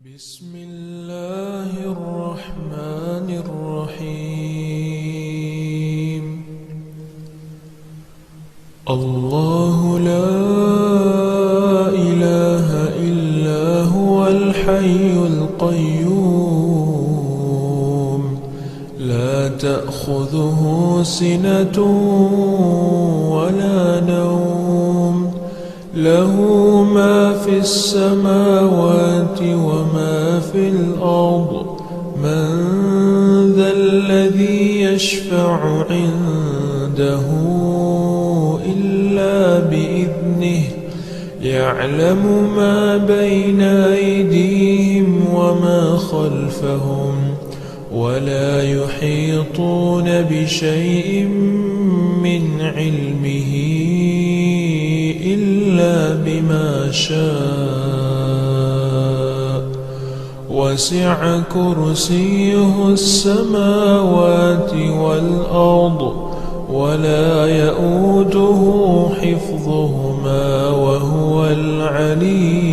بسم الله الرحمن الرحيم. الله لا إله إلا هو الحي القيوم لا تأخذه سنة ولا نوم له ما في السماوات وما في الأرض من ذا الذي يشفع عنده إلا بإذنه يعلم ما بين أيديهم وما خلفهم ولا يحيطون بشيء من علمه إلا بما شاء وسع كرسيه السماوات والأرض ولا يئوده حفظهما وهو العلي